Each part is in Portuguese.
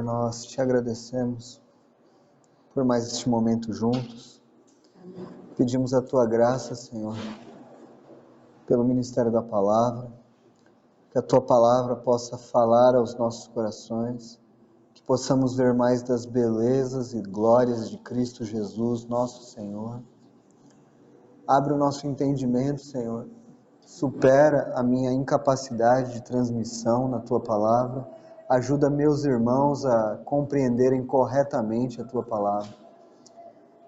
nós te agradecemos por mais este momento juntos. Pedimos a tua graça, Senhor, pelo ministério da palavra, que a tua palavra possa falar aos nossos corações, que possamos ver mais das belezas e glórias de Cristo Jesus, nosso Senhor. Abre o nosso entendimento, Senhor. Supera a minha incapacidade de transmissão na tua palavra. Ajuda meus irmãos a compreenderem corretamente a tua palavra.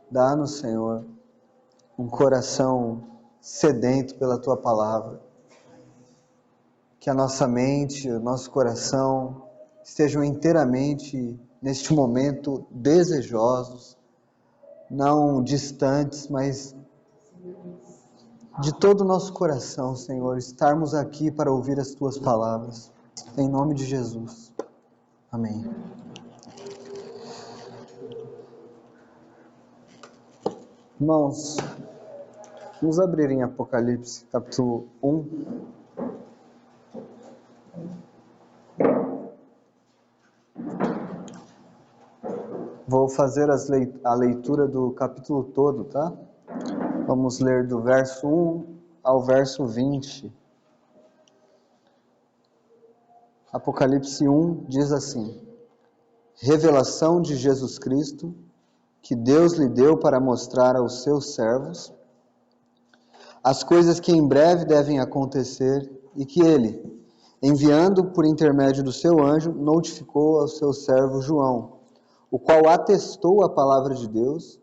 Dá-nos, Senhor, um coração sedento pela tua palavra. Que a nossa mente, o nosso coração estejam inteiramente, neste momento, desejosos, não distantes, mas de todo o nosso coração, Senhor, estarmos aqui para ouvir as tuas palavras. Em nome de Jesus. Amém. Irmãos, vamos abrir em Apocalipse, capítulo 1. Vou fazer a leitura do capítulo todo, tá? Vamos ler do verso 1 ao verso 20. Apocalipse 1 diz assim: Revelação de Jesus Cristo, que Deus lhe deu para mostrar aos seus servos as coisas que em breve devem acontecer e que ele, enviando por intermédio do seu anjo, notificou ao seu servo João, o qual atestou a palavra de Deus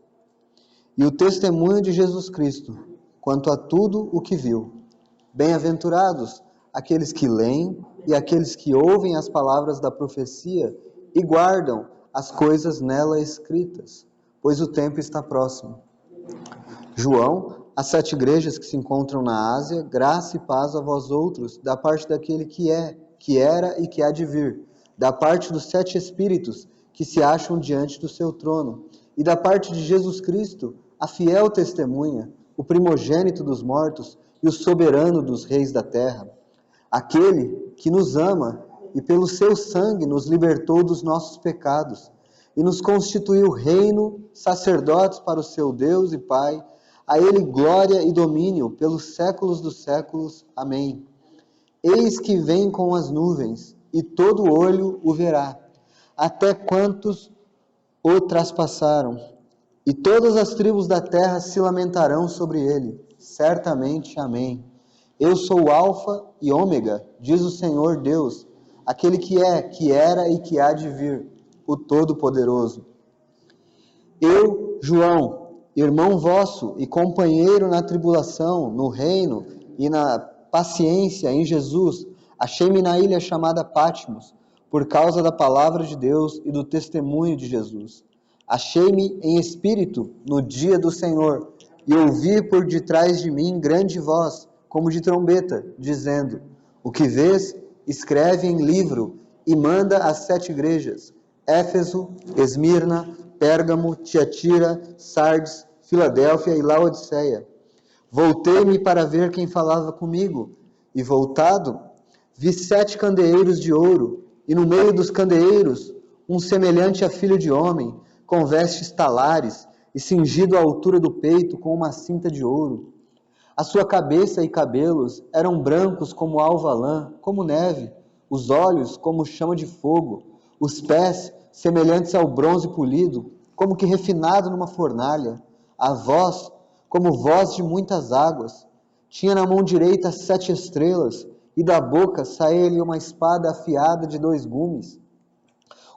e o testemunho de Jesus Cristo, quanto a tudo o que viu. Bem-aventurados aqueles que leem e aqueles que ouvem as palavras da profecia e guardam as coisas nela escritas, pois o tempo está próximo. João, as 7 igrejas que se encontram na Ásia, graça e paz a vós outros, da parte daquele que é, que era e que há de vir, da parte dos 7 Espíritos que se acham diante do seu trono, e da parte de Jesus Cristo, a fiel testemunha, o primogênito dos mortos e o soberano dos reis da terra, aquele que nos ama e pelo seu sangue nos libertou dos nossos pecados e nos constituiu reino, sacerdotes para o seu Deus e Pai, a ele glória e domínio pelos séculos dos séculos. Amém. Eis que vem com as nuvens, e todo olho o verá, até quantos o traspassaram, e todas as tribos da terra se lamentarão sobre ele. Certamente, amém. Eu sou o Alfa e Ômega, diz o Senhor Deus, aquele que é, que era e que há de vir, o Todo-Poderoso. Eu, João, irmão vosso e companheiro na tribulação, no reino e na paciência em Jesus, achei-me na ilha chamada Patmos, por causa da palavra de Deus e do testemunho de Jesus. Achei-me em espírito no dia do Senhor, e ouvi por detrás de mim grande voz, como de trombeta, dizendo: O que vês, escreve em livro, e manda às 7 igrejas, Éfeso, Esmirna, Pérgamo, Tiatira, Sardes, Filadélfia e Laodiceia. Voltei-me para ver quem falava comigo, e voltado, vi 7 candeeiros de ouro, e no meio dos candeeiros, um semelhante a filho de homem, com vestes talares, e cingido à altura do peito com uma cinta de ouro. A sua cabeça e cabelos eram brancos como alva lã, como neve, os olhos como chama de fogo, os pés semelhantes ao bronze polido, como que refinado numa fornalha, a voz como voz de muitas águas. Tinha na mão direita 7 estrelas, e da boca saía-lhe uma espada afiada de 2 gumes.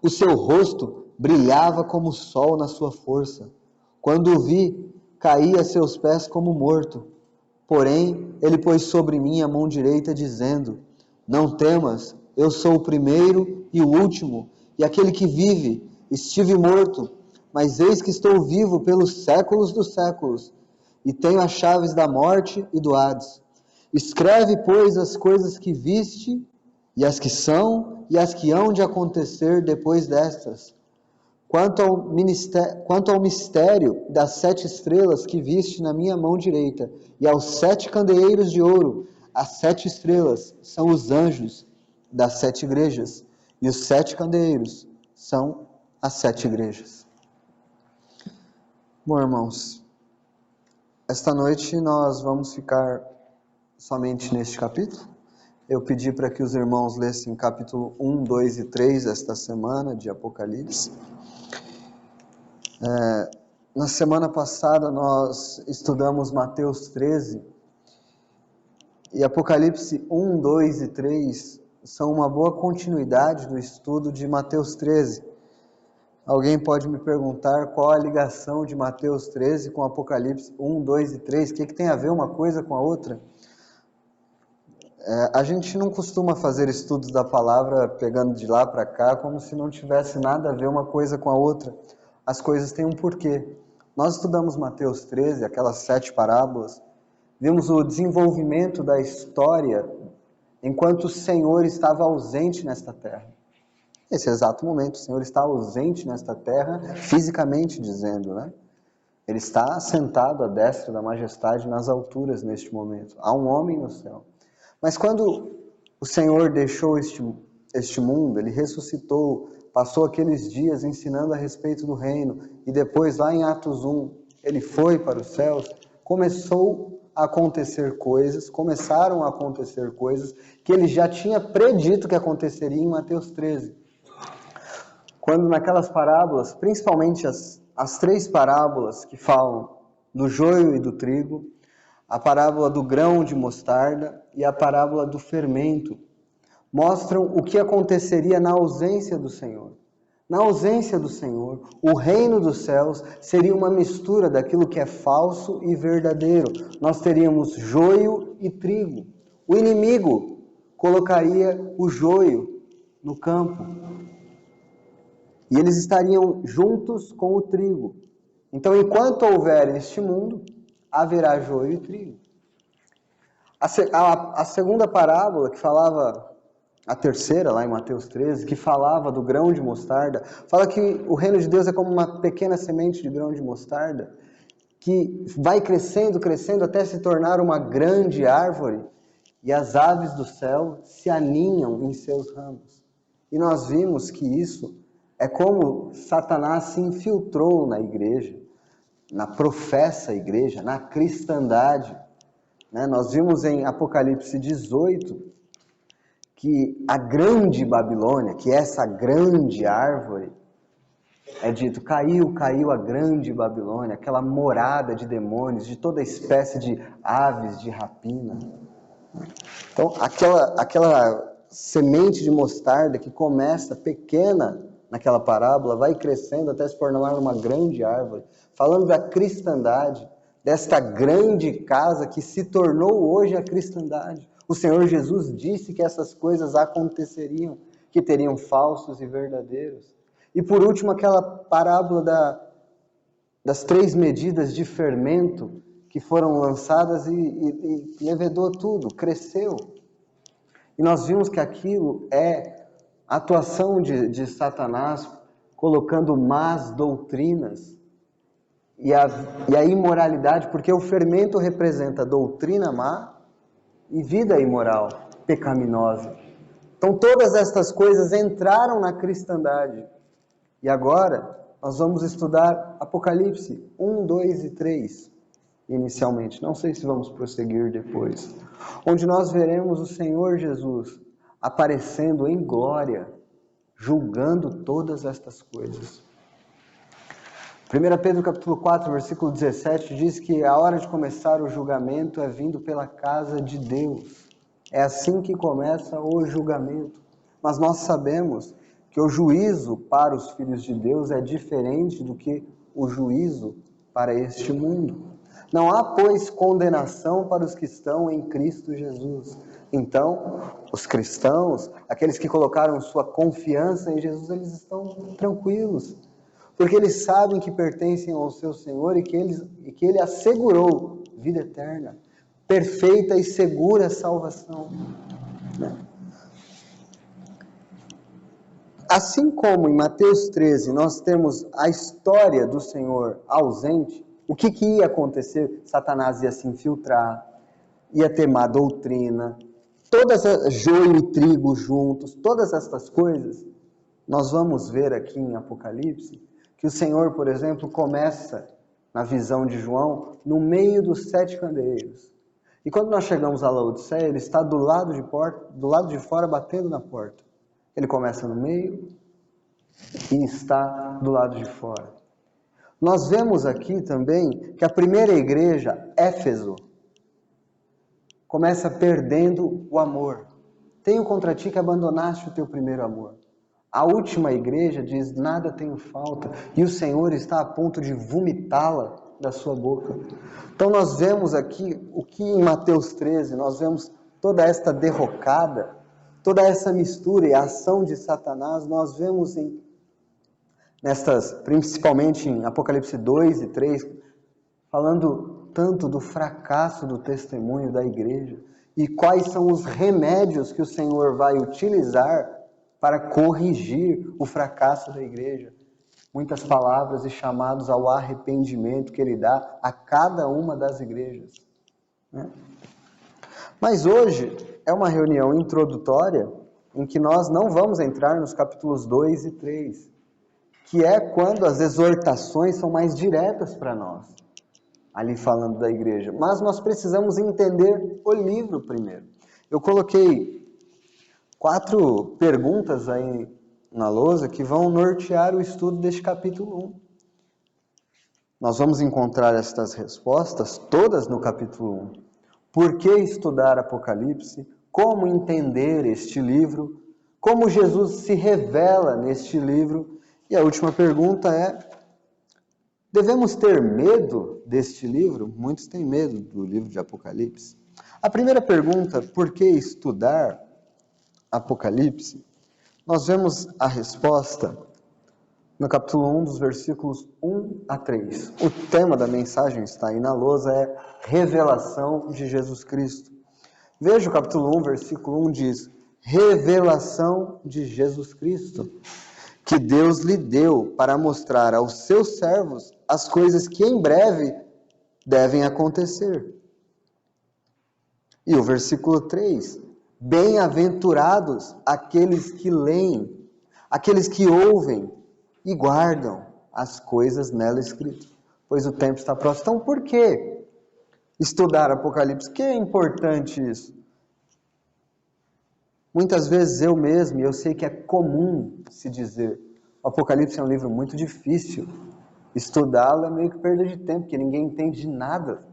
O seu rosto brilhava como o sol na sua força. Quando o vi, caí a seus pés como morto. Porém, ele pôs sobre mim a mão direita, dizendo: Não temas, eu sou o primeiro e o último, e aquele que vive. Estive morto, mas eis que estou vivo pelos séculos dos séculos, e tenho as chaves da morte e do Hades. Escreve, pois, as coisas que viste, e as que são, e as que hão de acontecer depois destas. Quanto ao mistério das 7 estrelas que viste na minha mão direita, e aos 7 candeeiros de ouro, as 7 estrelas são os anjos das 7 igrejas, e os 7 candeeiros são as 7 igrejas. Bom, irmãos, esta noite nós vamos ficar somente neste capítulo. Eu pedi para que os irmãos lessem capítulo 1, 2 e 3 esta semana de Apocalipse. Na semana passada nós estudamos Mateus 13 e Apocalipse 1, 2 e 3 são uma boa continuidade do estudo de Mateus 13. Alguém pode me perguntar qual a ligação de Mateus 13 com Apocalipse 1, 2 e 3? O que tem a ver uma coisa com a outra? A gente não costuma fazer estudos da palavra pegando de lá para cá como se não tivesse nada a ver uma coisa com a outra. As coisas têm um porquê. Nós estudamos Mateus 13, aquelas 7 parábolas, vimos o desenvolvimento da história enquanto o Senhor estava ausente nesta terra. Nesse exato momento, o Senhor está ausente nesta terra, fisicamente dizendo, né? Ele está sentado à destra da majestade nas alturas neste momento. Há um homem no céu. Mas quando o Senhor deixou este mundo, Ele ressuscitou, passou aqueles dias ensinando a respeito do reino, e depois, lá em Atos 1, Ele foi para os céus, começaram a acontecer coisas que Ele já tinha predito que aconteceria em Mateus 13. Quando naquelas parábolas, principalmente as 3 parábolas que falam do joio e do trigo, a parábola do grão de mostarda e a parábola do fermento, mostram o que aconteceria na ausência do Senhor. Na ausência do Senhor, o reino dos céus seria uma mistura daquilo que é falso e verdadeiro. Nós teríamos joio e trigo. O inimigo colocaria o joio no campo. E eles estariam juntos com o trigo. Então, enquanto houver este mundo, haverá joio e trigo. A segunda parábola, que falava, a terceira, lá em Mateus 13, que falava do grão de mostarda, fala que o reino de Deus é como uma pequena semente de grão de mostarda, que vai crescendo, crescendo, até se tornar uma grande árvore, e as aves do céu se aninham em seus ramos. E nós vimos que isso é como Satanás se infiltrou na igreja, na professa igreja, na cristandade. Nós vimos em Apocalipse 18 que a grande Babilônia, que é essa grande árvore, é dito, caiu a grande Babilônia, aquela morada de demônios, de toda espécie de aves de rapina. Então, aquela semente de mostarda que começa pequena naquela parábola, vai crescendo até se tornar uma grande árvore, falando da cristandade, desta grande casa que se tornou hoje a cristandade. O Senhor Jesus disse que essas coisas aconteceriam, que teriam falsos e verdadeiros. E por último, aquela parábola das 3 medidas de fermento que foram lançadas e levedou tudo, cresceu. E nós vimos que aquilo é a atuação de Satanás colocando más doutrinas e a imoralidade, porque o fermento representa doutrina má e vida imoral, pecaminosa. Então todas estas coisas entraram na cristandade. E agora nós vamos estudar Apocalipse 1, 2 e 3, inicialmente. Não sei se vamos prosseguir depois. Onde nós veremos o Senhor Jesus aparecendo em glória, julgando todas estas coisas. 1 Pedro capítulo 4, versículo 17, diz que a hora de começar o julgamento é vindo pela casa de Deus. É assim que começa o julgamento. Mas nós sabemos que o juízo para os filhos de Deus é diferente do que o juízo para este mundo. Não há, pois, condenação para os que estão em Cristo Jesus. Então, os cristãos, aqueles que colocaram sua confiança em Jesus, eles estão tranquilos, porque eles sabem que pertencem ao seu Senhor e que Ele assegurou vida eterna, perfeita e segura salvação. Assim como em Mateus 13 nós temos a história do Senhor ausente, o que ia acontecer? Satanás ia se infiltrar, ia ter má doutrina, joio e trigo juntos, todas estas coisas nós vamos ver aqui em Apocalipse que o Senhor, por exemplo, começa na visão de João no meio dos 7 candeeiros. E quando nós chegamos a Laodiceia, ele está do lado de fora batendo na porta. Ele começa no meio e está do lado de fora. Nós vemos aqui também que a primeira igreja, Éfeso, começa perdendo o amor. Tenho contra ti que abandonaste o teu primeiro amor. A última igreja diz, nada tenho falta, e o Senhor está a ponto de vomitá-la da sua boca. Então nós vemos aqui, o que em Mateus 13, nós vemos toda esta derrocada, toda essa mistura e a ação de Satanás, nós vemos principalmente em Apocalipse 2 e 3, falando tanto do fracasso do testemunho da igreja e quais são os remédios que o Senhor vai utilizar para corrigir o fracasso da igreja. Muitas palavras e chamados ao arrependimento que ele dá a cada uma das igrejas. Mas hoje é uma reunião introdutória em que nós não vamos entrar nos capítulos 2 e 3, que é quando as exortações são mais diretas para nós, ali falando da igreja. Mas nós precisamos entender o livro primeiro. Eu coloquei 4 perguntas aí na lousa que vão nortear o estudo deste capítulo 1. Nós vamos encontrar estas respostas todas no capítulo 1. Por que estudar Apocalipse? Como entender este livro? Como Jesus se revela neste livro? E a última pergunta é, devemos ter medo deste livro? Muitos têm medo do livro de Apocalipse. A primeira pergunta, por que estudar Apocalipse? Nós vemos a resposta no capítulo 1, dos versículos 1 a 3. O tema da mensagem está aí na lousa, é revelação de Jesus Cristo. Veja o capítulo 1, versículo 1 diz, revelação de Jesus Cristo, que Deus lhe deu para mostrar aos seus servos as coisas que em breve devem acontecer. E o versículo 3, bem-aventurados aqueles que leem, aqueles que ouvem e guardam as coisas nela escritas, pois o tempo está próximo. Então, por que estudar Apocalipse? Que é importante isso? Muitas vezes eu mesmo, e eu sei que é comum se dizer, o Apocalipse é um livro muito difícil, estudá-lo é meio que perda de tempo, porque ninguém entende de nada.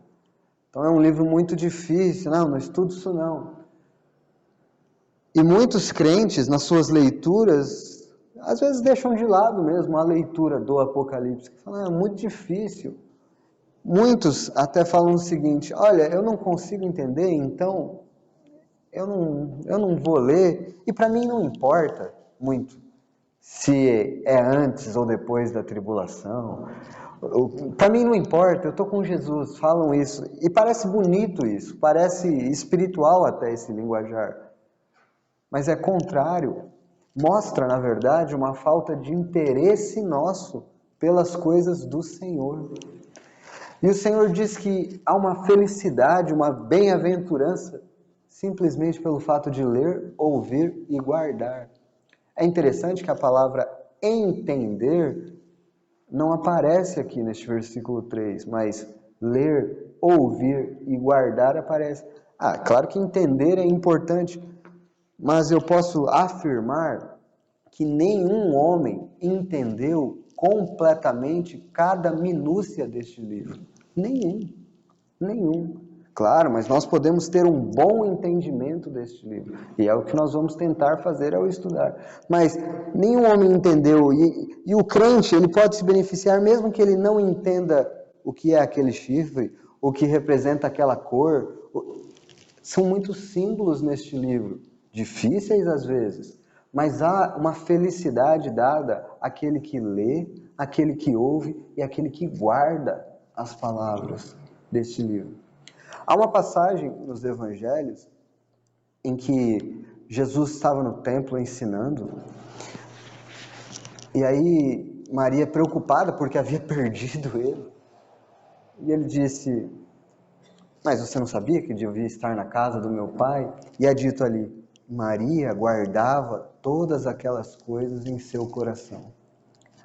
Então é um livro muito difícil, não estudo isso não. E muitos crentes, nas suas leituras, às vezes deixam de lado mesmo a leitura do Apocalipse, que falam, é muito difícil. Muitos até falam o seguinte, olha, eu não consigo entender, então eu não vou ler, e para mim não importa muito se é antes ou depois da tribulação. Para mim não importa, eu estou com Jesus, falam isso. E parece bonito isso, parece espiritual até esse linguajar. Mas é contrário, mostra, na verdade, uma falta de interesse nosso pelas coisas do Senhor. E o Senhor diz que há uma felicidade, uma bem-aventurança, simplesmente pelo fato de ler, ouvir e guardar. É interessante que a palavra entender não aparece aqui neste versículo 3, mas ler, ouvir e guardar aparece. Claro que entender é importante, mas eu posso afirmar que nenhum homem entendeu completamente cada minúcia deste livro. Nenhum. Claro, mas nós podemos ter um bom entendimento deste livro. E é o que nós vamos tentar fazer ao estudar. Mas nenhum homem entendeu. E o crente, ele pode se beneficiar mesmo que ele não entenda o que é aquele chifre, o que representa aquela cor. São muitos símbolos neste livro. Difíceis às vezes. Mas há uma felicidade dada àquele que lê, àquele que ouve e àquele que guarda as palavras deste livro. Há uma passagem nos evangelhos em que Jesus estava no templo ensinando, e aí Maria, preocupada porque havia perdido ele, e ele disse, mas você não sabia que devia estar na casa do meu pai? E é dito ali, Maria guardava todas aquelas coisas em seu coração.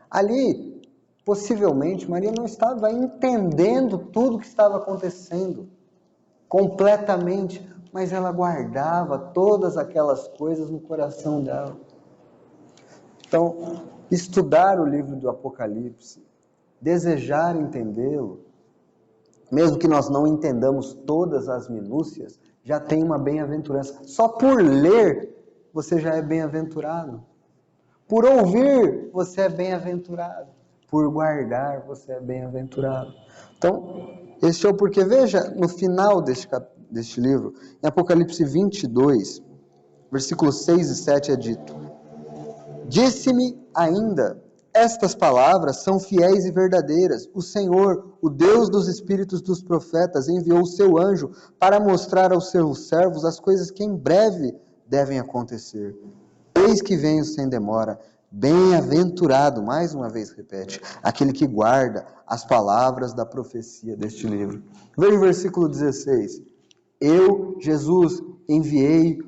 Ali, possivelmente, Maria não estava entendendo tudo o que estava acontecendo completamente, mas ela guardava todas aquelas coisas no coração dela. Então, estudar o livro do Apocalipse, desejar entendê-lo, mesmo que nós não entendamos todas as minúcias, já tem uma bem-aventurança. Só por ler, você já é bem-aventurado. Por ouvir, você é bem-aventurado. Por guardar, você é bem-aventurado. Então, este é o porquê. Veja, no final deste livro, em Apocalipse 22, versículos 6 e 7 é dito: Disse-me ainda, estas palavras são fiéis e verdadeiras. O Senhor, o Deus dos espíritos dos profetas, enviou o seu anjo para mostrar aos seus servos as coisas que em breve devem acontecer. Eis que venho sem demora. Bem-aventurado, mais uma vez repete, aquele que guarda as palavras da profecia deste livro. Veja o versículo 16. Eu, Jesus, enviei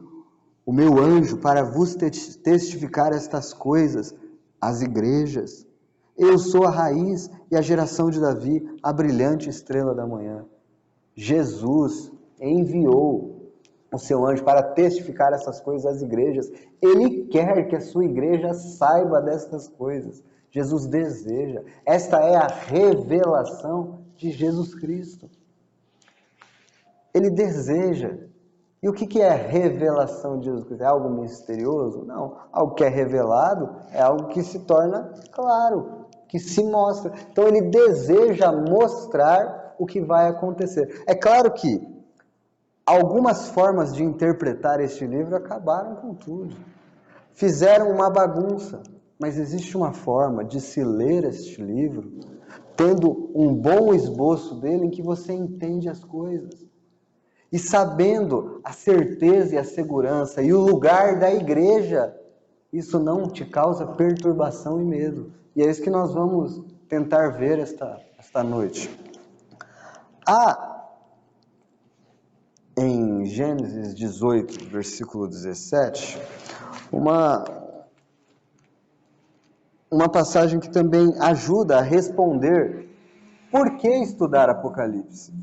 o meu anjo para vos testificar estas coisas às igrejas. Eu sou a raiz e a geração de Davi, a brilhante estrela da manhã. Jesus enviou o seu anjo para testificar essas coisas às igrejas. Ele quer que a sua igreja saiba dessas coisas. Jesus deseja. Esta é a revelação de Jesus Cristo. Ele deseja. E o que é a revelação de Jesus Cristo? É algo misterioso? Não. Algo que é revelado é algo que se torna claro, que se mostra. Então ele deseja mostrar o que vai acontecer. É claro que algumas formas de interpretar este livro acabaram com tudo. Fizeram uma bagunça. Mas existe uma forma de se ler este livro, tendo um bom esboço dele, em que você entende as coisas. E sabendo a certeza e a segurança e o lugar da igreja, isso não te causa perturbação e medo. E é isso que nós vamos tentar ver esta noite. Em Gênesis 18, versículo 17, uma passagem que também ajuda a responder por que estudar Apocalipse.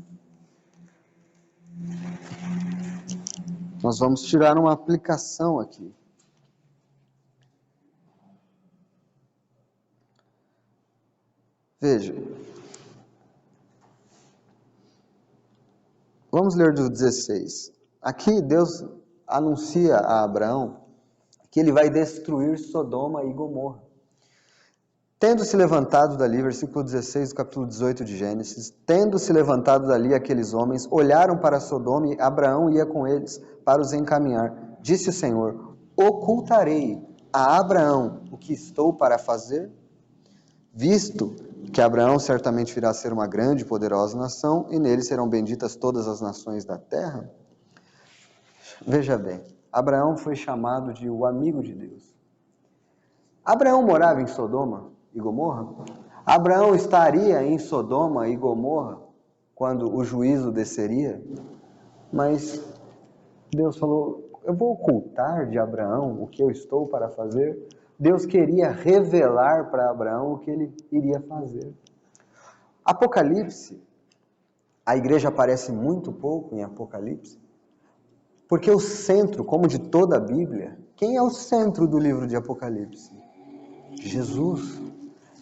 Nós vamos tirar uma aplicação aqui. Veja. Vamos ler do 16. Aqui Deus anuncia a Abraão que ele vai destruir Sodoma e Gomorra. Tendo se levantado dali, versículo 16 do capítulo 18 de Gênesis, tendo se levantado dali aqueles homens, olharam para Sodoma e Abraão ia com eles para os encaminhar. Disse o Senhor: ocultarei a Abraão o que estou para fazer? Visto que Abraão certamente virá a ser uma grande e poderosa nação, e nele serão benditas todas as nações da terra. Veja bem, Abraão foi chamado de o amigo de Deus. Abraão morava em Sodoma e Gomorra? Abraão estaria em Sodoma e Gomorra quando o juízo desceria? Mas Deus falou: eu vou ocultar de Abraão o que eu estou para fazer? Deus queria revelar para Abraão o que ele iria fazer. Apocalipse, a igreja aparece muito pouco em Apocalipse, porque o centro, como de toda a Bíblia, quem é o centro do livro de Apocalipse? Jesus.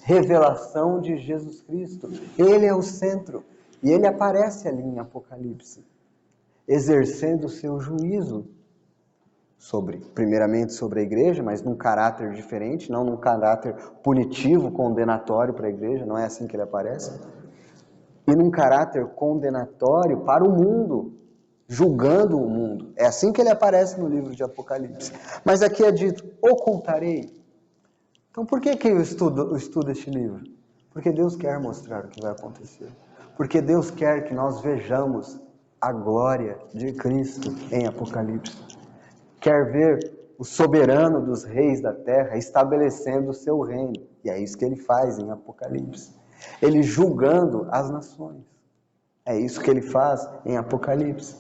Revelação de Jesus Cristo. Ele é o centro. E ele aparece ali em Apocalipse, exercendo o seu juízo primeiramente sobre a igreja, mas num caráter diferente, não num caráter punitivo, condenatório para a igreja, não é assim que ele aparece. E num caráter condenatório para o mundo, julgando o mundo. É assim que ele aparece no livro de Apocalipse. Mas aqui é dito: ocultarei. Então por que eu estudo este livro? Porque Deus quer mostrar o que vai acontecer. Porque Deus quer que nós vejamos a glória de Cristo em Apocalipse. Quer ver o soberano dos reis da terra estabelecendo o seu reino. E é isso que ele faz em Apocalipse. Ele julgando as nações. É isso que ele faz em Apocalipse.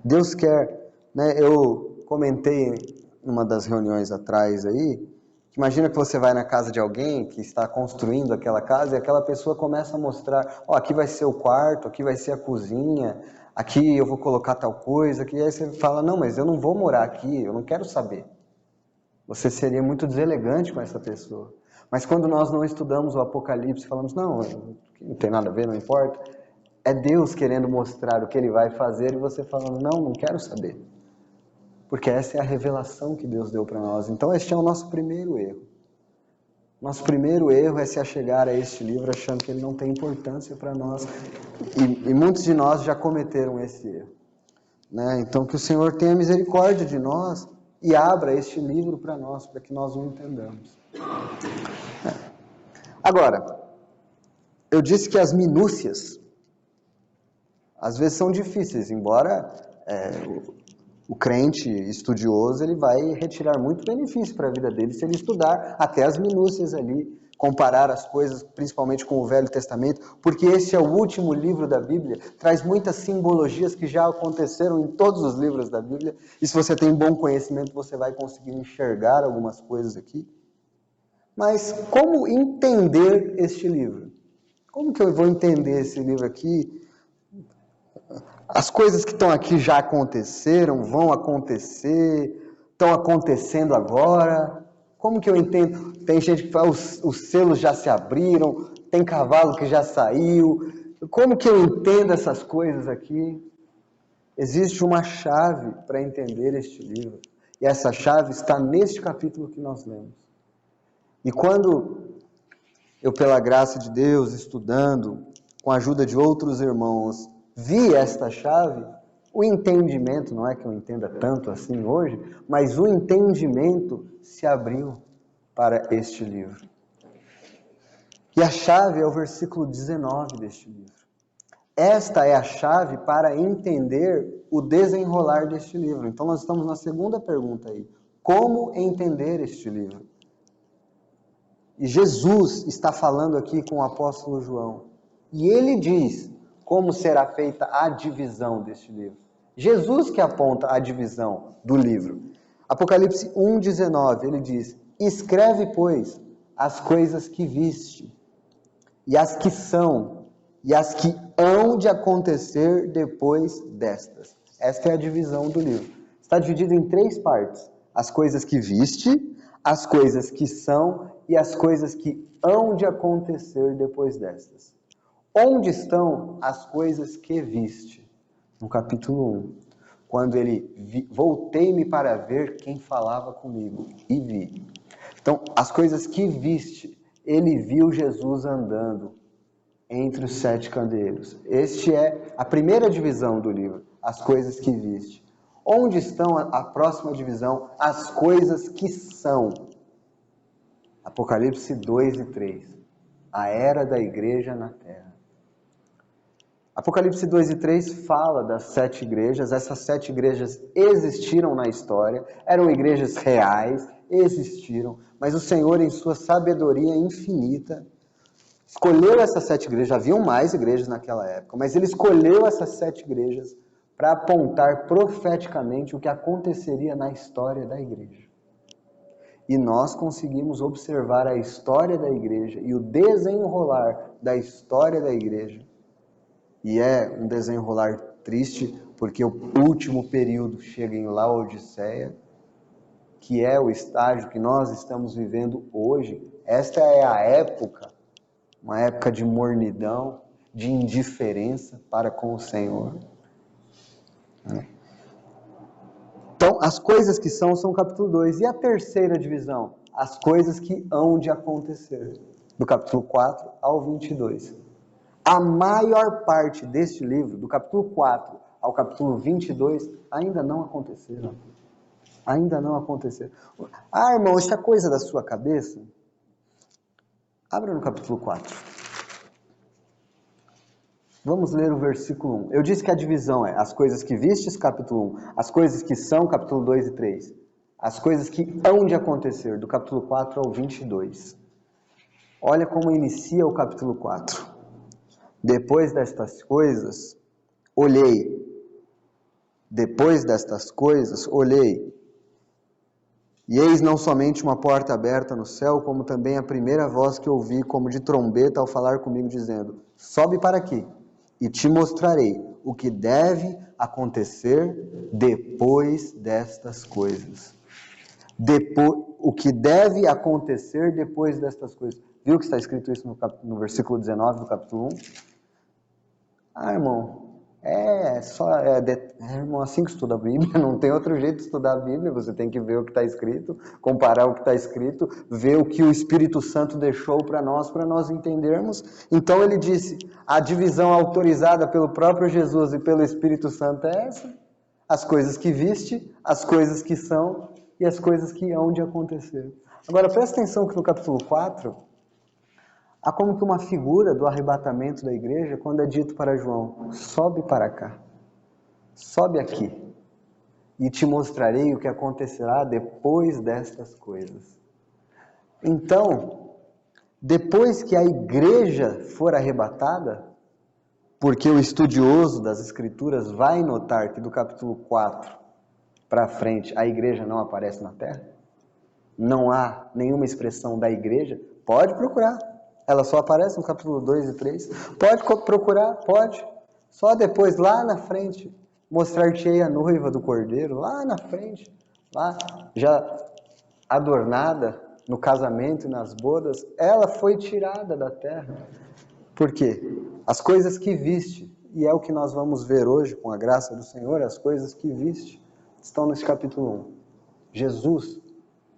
Deus quer né? Eu comentei em uma das reuniões atrás aí, imagina que você vai na casa de alguém que está construindo aquela casa e aquela pessoa começa a mostrar, ó, aqui vai ser o quarto, aqui vai ser a cozinha, aqui eu vou colocar tal coisa, e aí você fala, não, mas eu não vou morar aqui, eu não quero saber. Você seria muito deselegante com essa pessoa. Mas quando nós não estudamos o Apocalipse, falamos, não tem nada a ver, não importa, é Deus querendo mostrar o que Ele vai fazer e você falando, não quero saber. Porque essa é a revelação que Deus deu para nós. Então este é o nosso primeiro erro. Nosso primeiro erro é se achegar a este livro achando que ele não tem importância para nós. E muitos de nós já cometeram esse erro, né? Então que o Senhor tenha misericórdia de nós e abra este livro para nós, para que nós o entendamos. Agora, eu disse que as minúcias às vezes são difíceis, embora o crente estudioso ele vai retirar muito benefício para a vida dele se ele estudar até as minúcias ali, comparar as coisas, principalmente com o Velho Testamento, porque esse é o último livro da Bíblia, traz muitas simbologias que já aconteceram em todos os livros da Bíblia, e se você tem bom conhecimento, você vai conseguir enxergar algumas coisas aqui. Mas como entender este livro? Como que eu vou entender esse livro aqui? As coisas que estão aqui já aconteceram, vão acontecer, estão acontecendo agora. Como que eu entendo? Tem gente que fala, os selos já se abriram, tem cavalo que já saiu. Como que eu entendo essas coisas aqui? Existe uma chave para entender este livro. E essa chave está neste capítulo que nós lemos. E quando eu, pela graça de Deus, estudando, com a ajuda de outros irmãos, vi esta chave, o entendimento, não é que eu entenda tanto assim hoje, mas o entendimento se abriu para este livro. E a chave é o versículo 19 deste livro. Esta é a chave para entender o desenrolar deste livro. Então nós estamos na segunda pergunta aí. Como entender este livro? E Jesus está falando aqui com o apóstolo João. E ele diz como será feita a divisão deste livro. Jesus que aponta a divisão do livro. Apocalipse 1,19, ele diz, escreve, pois, as coisas que viste, e as que são, e as que hão de acontecer depois destas. Esta é a divisão do livro. Está dividido em 3 partes. As coisas que viste, as coisas que são e as coisas que hão de acontecer depois destas. Onde estão as coisas que viste? No capítulo 1, quando ele voltei-me para ver quem falava comigo e vi. Então, as coisas que viste, ele viu Jesus andando entre os 7 candeeiros. Este é a primeira divisão do livro, as coisas que viste. Onde estão a próxima divisão? As coisas que são. Apocalipse 2 e 3. A era da igreja na terra. Apocalipse 2 e 3 fala das 7 igrejas. Essas 7 igrejas existiram na história, eram igrejas reais, existiram, mas o Senhor, em sua sabedoria infinita, escolheu essas 7 igrejas. Haviam mais igrejas naquela época, mas ele escolheu essas 7 igrejas para apontar profeticamente o que aconteceria na história da igreja. E nós conseguimos observar a história da igreja e o desenrolar da história da igreja. E é um desenrolar triste, porque o último período chega em Laodiceia, que é o estágio que nós estamos vivendo hoje. Esta é a época, uma época de mornidão, de indiferença para com o Senhor. Então, as coisas que são o capítulo 2. E a terceira divisão? As coisas que hão de acontecer, do capítulo 4 ao 22. A maior parte deste livro, do capítulo 4 ao capítulo 22, ainda não aconteceram. Ainda não aconteceram. Ah, irmão, isso é coisa da sua cabeça? Abra no capítulo 4. Vamos ler o versículo 1. Eu disse que a divisão é as coisas que vistes, capítulo 1, as coisas que são, capítulo 2 e 3. As coisas que hão de acontecer, do capítulo 4 ao 22. Olha como inicia o capítulo 4. Depois destas coisas, olhei, Depois destas coisas, olhei, e eis não somente uma porta aberta no céu, como também a primeira voz que ouvi, como de trombeta, ao falar comigo, dizendo: sobe para aqui, e te mostrarei o que deve acontecer depois destas coisas. O que deve acontecer depois destas coisas. Viu que está escrito isso no versículo 19 do capítulo 1? Ah, irmão, irmão, assim que estuda a Bíblia, não tem outro jeito de estudar a Bíblia, você tem que ver o que está escrito, comparar o que está escrito, ver o que o Espírito Santo deixou para nós entendermos. Então ele disse, a divisão autorizada pelo próprio Jesus e pelo Espírito Santo é essa: as coisas que viste, as coisas que são e as coisas que hão de acontecer. Agora presta atenção que no capítulo 4, há como que uma figura do arrebatamento da igreja quando é dito para João: sobe para cá, sobe aqui, e te mostrarei o que acontecerá depois destas coisas. Então, depois que a igreja for arrebatada, porque o estudioso das Escrituras vai notar que do capítulo 4 para frente a igreja não aparece na terra, não há nenhuma expressão da igreja, pode procurar. Ela só aparece no capítulo 2 e 3. Pode procurar, pode. Só depois, lá na frente, mostrar-te-ei a noiva do Cordeiro, lá na frente, lá já adornada no casamento e nas bodas, ela foi tirada da terra. Por quê? As coisas que viste, e é o que nós vamos ver hoje, com a graça do Senhor, as coisas que viste, estão nesse capítulo 1. Jesus,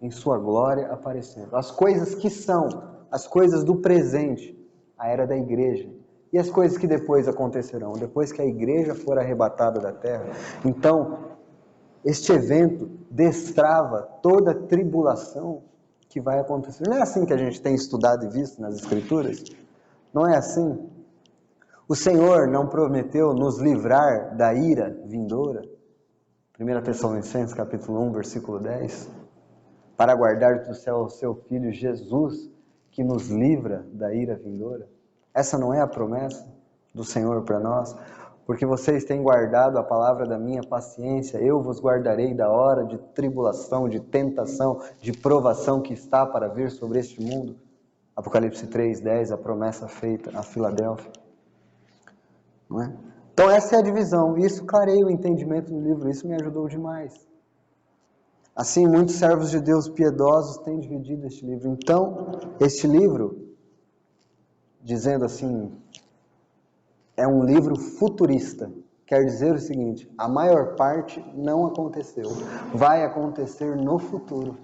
em sua glória, aparecendo. As coisas que são, as coisas do presente, a era da igreja, e as coisas que depois acontecerão, depois que a igreja for arrebatada da terra. Então, este evento destrava toda a tribulação que vai acontecer. Não é assim que a gente tem estudado e visto nas Escrituras? Não é assim? O Senhor não prometeu nos livrar da ira vindoura? 1 Tessalonicenses capítulo 1, versículo 10. Para guardar do céu o seu Filho Jesus, que nos livra da ira vindoura. Essa não é a promessa do Senhor para nós? Porque vocês têm guardado a palavra da minha paciência, eu vos guardarei da hora de tribulação, de tentação, de provação que está para vir sobre este mundo. Apocalipse 3:10, a promessa feita a Filadélfia. Não é? Então essa é a divisão, e isso clareia o entendimento do livro, isso me ajudou demais. Assim, muitos servos de Deus piedosos têm dividido este livro. Então, este livro, dizendo assim, é um livro futurista. Quer dizer o seguinte, a maior parte não aconteceu, vai acontecer no futuro.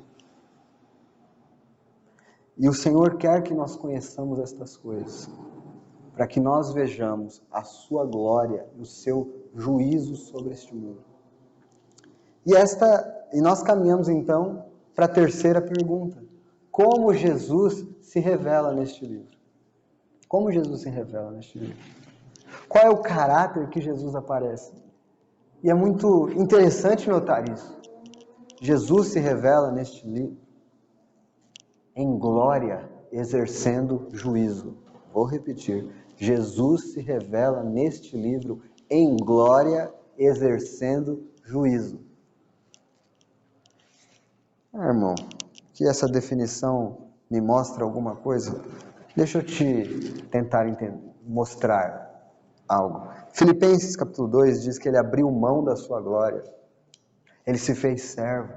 E o Senhor quer que nós conheçamos estas coisas, para que nós vejamos a sua glória, o seu juízo sobre este mundo. E nós caminhamos então para a terceira pergunta. Como Jesus se revela neste livro? Como Jesus se revela neste livro? Qual é o caráter que Jesus aparece? E é muito interessante notar isso. Jesus se revela neste livro em glória, exercendo juízo. Vou repetir. Jesus se revela neste livro em glória, exercendo juízo. Irmão, que essa definição me mostra alguma coisa? Deixa eu te tentar mostrar algo. Filipenses capítulo 2 diz que ele abriu mão da sua glória. Ele se fez servo.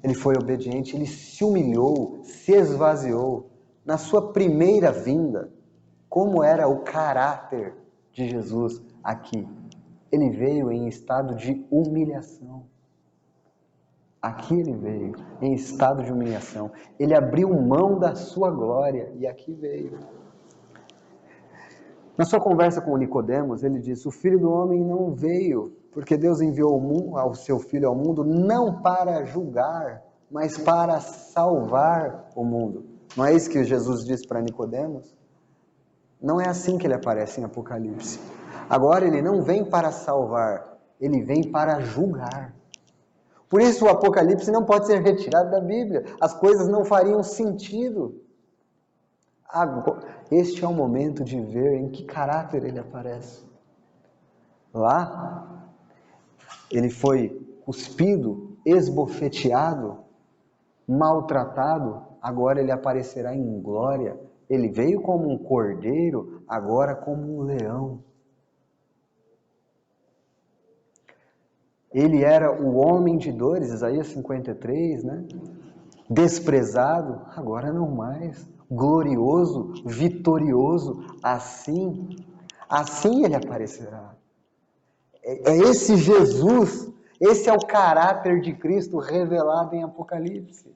Ele foi obediente, ele se humilhou, se esvaziou. Na sua primeira vinda, como era o caráter de Jesus aqui? Ele veio em estado de humilhação. Aqui ele veio em estado de humilhação. Ele abriu mão da sua glória e aqui veio. Na sua conversa com Nicodemos, ele disse: o Filho do Homem não veio porque Deus enviou o seu Filho ao mundo não para julgar, mas para salvar o mundo. Não é isso que Jesus disse para Nicodemos? Não é assim que ele aparece em Apocalipse. Agora ele não vem para salvar, ele vem para julgar. Por isso o Apocalipse não pode ser retirado da Bíblia. As coisas não fariam sentido. Agora, este é o momento de ver em que caráter ele aparece. Lá, ele foi cuspido, esbofeteado, maltratado, agora ele aparecerá em glória. Ele veio como um cordeiro, agora como um leão. Ele era o homem de dores, Isaías 53, né? Desprezado, agora não mais. Glorioso, vitorioso, assim ele aparecerá. É esse Jesus, esse é o caráter de Cristo revelado em Apocalipse.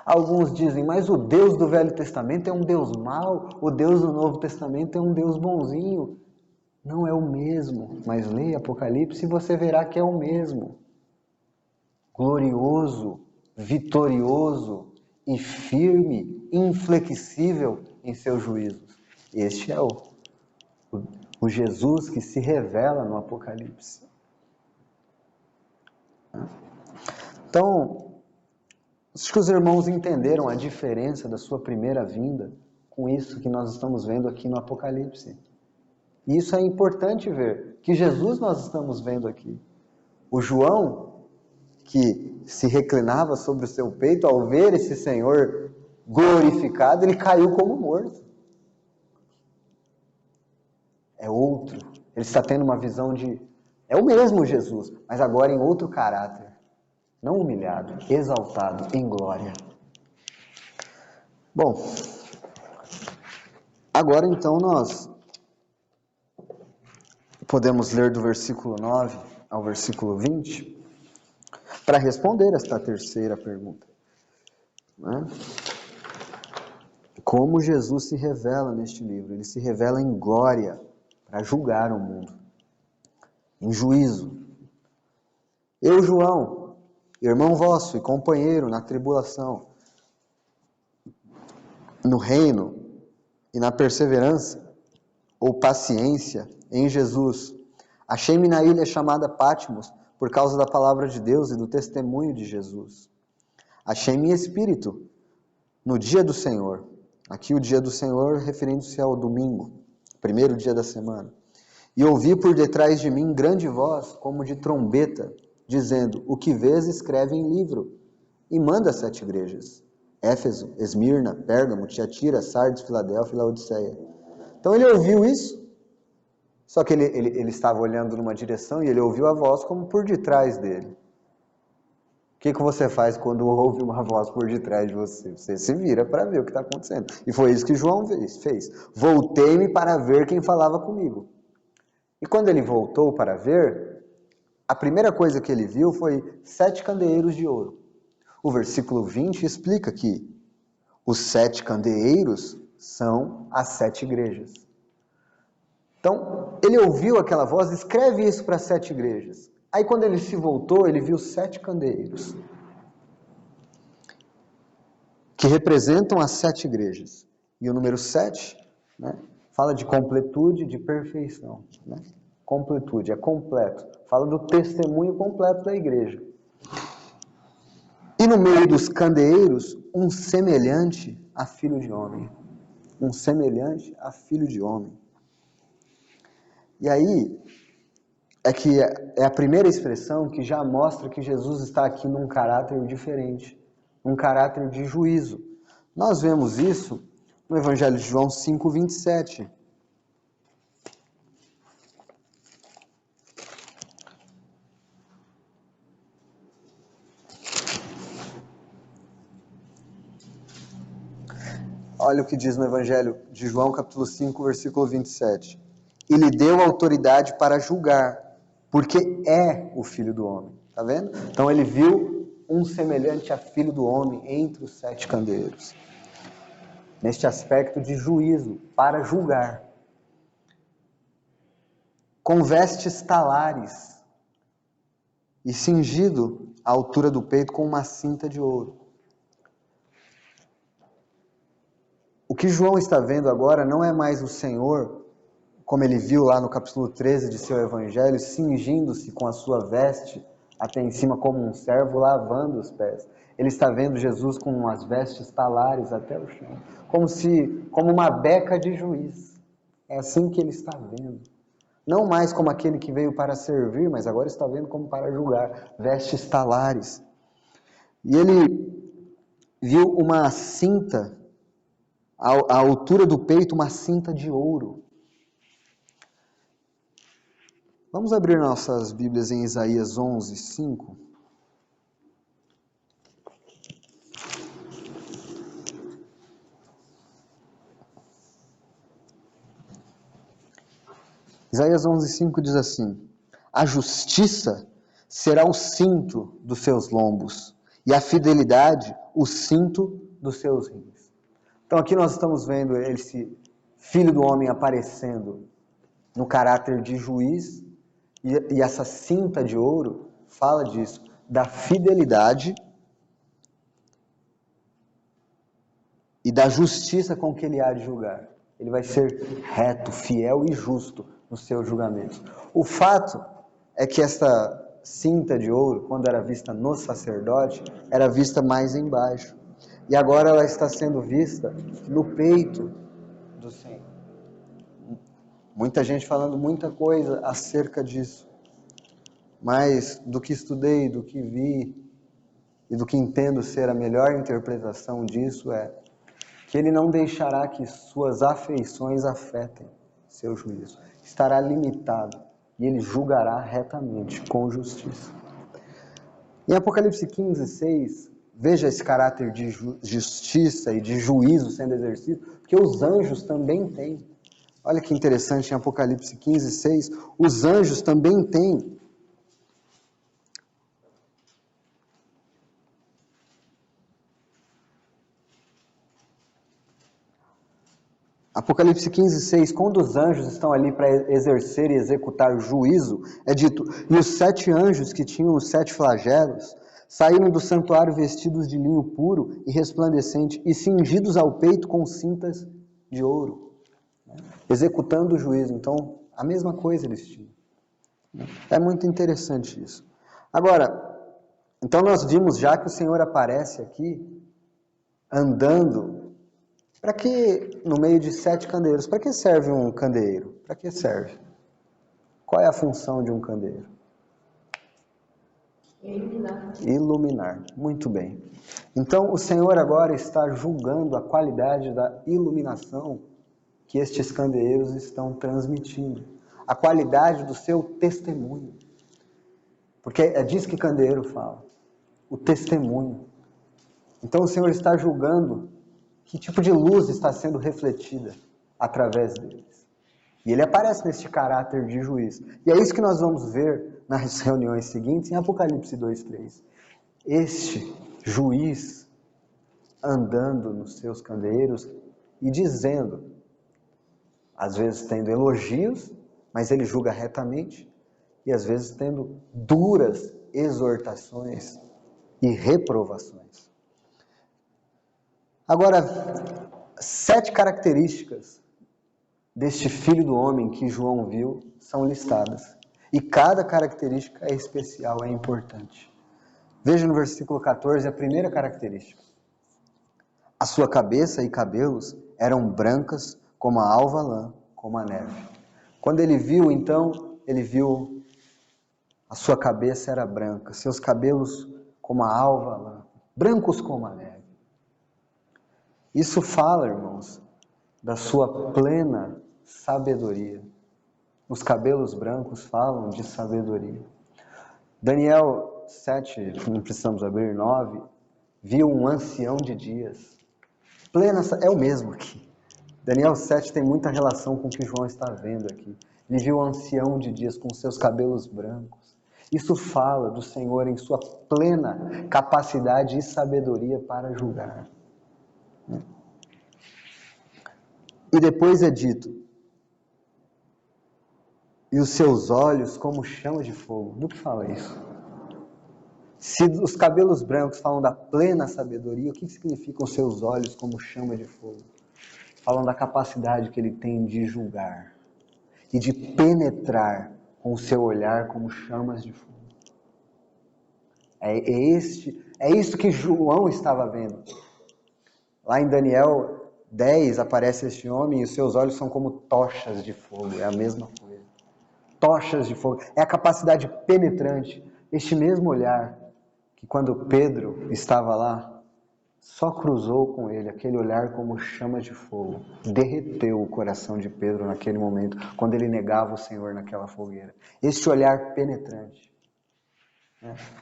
Alguns dizem, mas o Deus do Velho Testamento é um Deus mau, o Deus do Novo Testamento é um Deus bonzinho. Não é o mesmo, mas leia Apocalipse e você verá que é o mesmo. Glorioso, vitorioso e firme, inflexível em seus juízos. Este é o Jesus que se revela no Apocalipse. Então, acho que os irmãos entenderam a diferença da sua primeira vinda com isso que nós estamos vendo aqui no Apocalipse. E isso é importante ver, que Jesus nós estamos vendo aqui. O João, que se reclinava sobre o seu peito, ao ver esse Senhor glorificado, ele caiu como morto. É outro. Ele está tendo uma visão de... É o mesmo Jesus, mas agora em outro caráter. Não humilhado, exaltado, em glória. Bom, agora então nós podemos ler do versículo 9 ao versículo 20 para responder esta terceira pergunta. Né? Como Jesus se revela neste livro? Ele se revela em glória para julgar o mundo, em juízo. Eu, João, irmão vosso e companheiro na tribulação, no reino e na perseverança ou paciência em Jesus, achei-me na ilha chamada Patmos por causa da palavra de Deus e do testemunho de Jesus. Achei-me em espírito no dia do Senhor. Aqui o dia do Senhor referindo-se ao domingo, primeiro dia da semana. E ouvi por detrás de mim grande voz, como de trombeta, dizendo, o que vês escreve em livro, e manda 7 igrejas, Éfeso, Esmirna, Pérgamo, Tiatira, Sardes, Filadélfia e Laodiceia. Então ele ouviu isso, só que ele estava olhando numa direção e ele ouviu a voz como por detrás dele. O que você faz quando ouve uma voz por detrás de você? Você se vira para ver o que está acontecendo. E foi isso que João fez. Voltei-me para ver quem falava comigo. E quando ele voltou para ver, a primeira coisa que ele viu foi 7 candeeiros de ouro. O versículo 20 explica que os 7 candeeiros são as 7 igrejas. Então, ele ouviu aquela voz, escreve isso para 7 igrejas. Aí quando ele se voltou, ele viu 7 candeeiros, que representam as 7 igrejas. E o número 7, né, fala de completude, de perfeição. Né? Completude, é completo. Fala do testemunho completo da igreja. E no meio dos candeeiros, um semelhante a filho de homem. Um semelhante a filho de homem. E aí, é a primeira expressão que já mostra que Jesus está aqui num caráter diferente, um caráter de juízo. Nós vemos isso no Evangelho de João 5:27. Olha o que diz no Evangelho de João, capítulo 5, versículo 27. E lhe deu autoridade para julgar, porque é o Filho do Homem. Tá vendo? Então ele viu um semelhante a Filho do Homem entre os 7 candeeiros. Neste aspecto de juízo, para julgar. Com vestes talares e cingido à altura do peito com uma cinta de ouro. O que João está vendo agora não é mais o Senhor, como ele viu lá no capítulo 13 de seu Evangelho, cingindo-se com a sua veste até em cima como um servo, lavando os pés. Ele está vendo Jesus com umas vestes talares até o chão, como uma beca de juiz. É assim que ele está vendo. Não mais como aquele que veio para servir, mas agora está vendo como para julgar, vestes talares. E ele viu uma cinta, à altura do peito, uma cinta de ouro. Vamos abrir nossas Bíblias em Isaías 11, 5. Isaías 11:5 diz assim: a justiça será o cinto dos seus lombos, e a fidelidade o cinto dos seus rins. Então aqui nós estamos vendo esse Filho do Homem aparecendo no caráter de juiz, e essa cinta de ouro fala disso, da fidelidade e da justiça com que ele há de julgar. Ele vai ser reto, fiel e justo nos seus julgamentos. O fato é que esta cinta de ouro, quando era vista no sacerdote, era vista mais embaixo. E agora ela está sendo vista no peito do Senhor. Muita gente falando muita coisa acerca disso. Mas do que estudei, do que vi e do que entendo ser a melhor interpretação disso é que ele não deixará que suas afeições afetem seu juízo. Estará limitado e ele julgará retamente, com justiça. Em Apocalipse 15:6, veja esse caráter de justiça e de juízo sendo exercido, porque os anjos também têm. Olha que interessante, em Apocalipse 15:6, os anjos também têm. Apocalipse 15:6, quando os anjos estão ali para exercer e executar juízo, é dito: e os 7 anjos que tinham os 7 flagelos saíram do santuário vestidos de linho puro e resplandecente e cingidos ao peito com cintas de ouro, executando o juízo. Então, a mesma coisa eles tinham. É muito interessante isso. Agora, então nós vimos já que o Senhor aparece aqui andando. Para que, no meio de 7 candeeiros, para que serve um candeeiro? Para que serve? Qual é a função de um candeeiro? Iluminar. Iluminar. Muito bem. Então, o Senhor agora está julgando a qualidade da iluminação que estes candeeiros estão transmitindo. A qualidade do seu testemunho. Porque é disso que candeeiro fala. O testemunho. Então, o Senhor está julgando que tipo de luz está sendo refletida através deles. E ele aparece neste caráter de juiz. E é isso que nós vamos ver nas reuniões seguintes, em Apocalipse 2:3. Este juiz andando nos seus candeeiros e dizendo, às vezes tendo elogios, mas ele julga retamente, e às vezes tendo duras exortações e reprovações. Agora, 7 características deste Filho do Homem que João viu são listadas. E cada característica é especial, é importante. Veja no versículo 14 a primeira característica. A sua cabeça e cabelos eram brancas como a alva lã, como a neve. Quando ele viu, então, ele viu a sua cabeça era branca, seus cabelos como a alva lã, brancos como a neve. Isso fala, irmãos, da sua plena sabedoria. Os cabelos brancos falam de sabedoria. Daniel 7, não precisamos abrir, 9, viu um ancião de dias. É o mesmo aqui. Daniel 7 tem muita relação com o que João está vendo aqui. Ele viu um ancião de dias com seus cabelos brancos. Isso fala do Senhor em sua plena capacidade e sabedoria para julgar. E depois é dito, e os seus olhos como chama de fogo. Do que fala isso? Se os cabelos brancos falam da plena sabedoria, o que significam os seus olhos como chama de fogo? Falam da capacidade que ele tem de julgar e de penetrar com o seu olhar como chamas de fogo. É isso que João estava vendo. Lá em Daniel 10 aparece este homem e os seus olhos são como tochas de fogo, é a mesma coisa. tochas de fogo, é a capacidade penetrante. Este mesmo olhar que quando Pedro estava lá, só cruzou com ele, aquele olhar como chama de fogo, derreteu o coração de Pedro naquele momento, quando ele negava o Senhor naquela fogueira. Este olhar penetrante.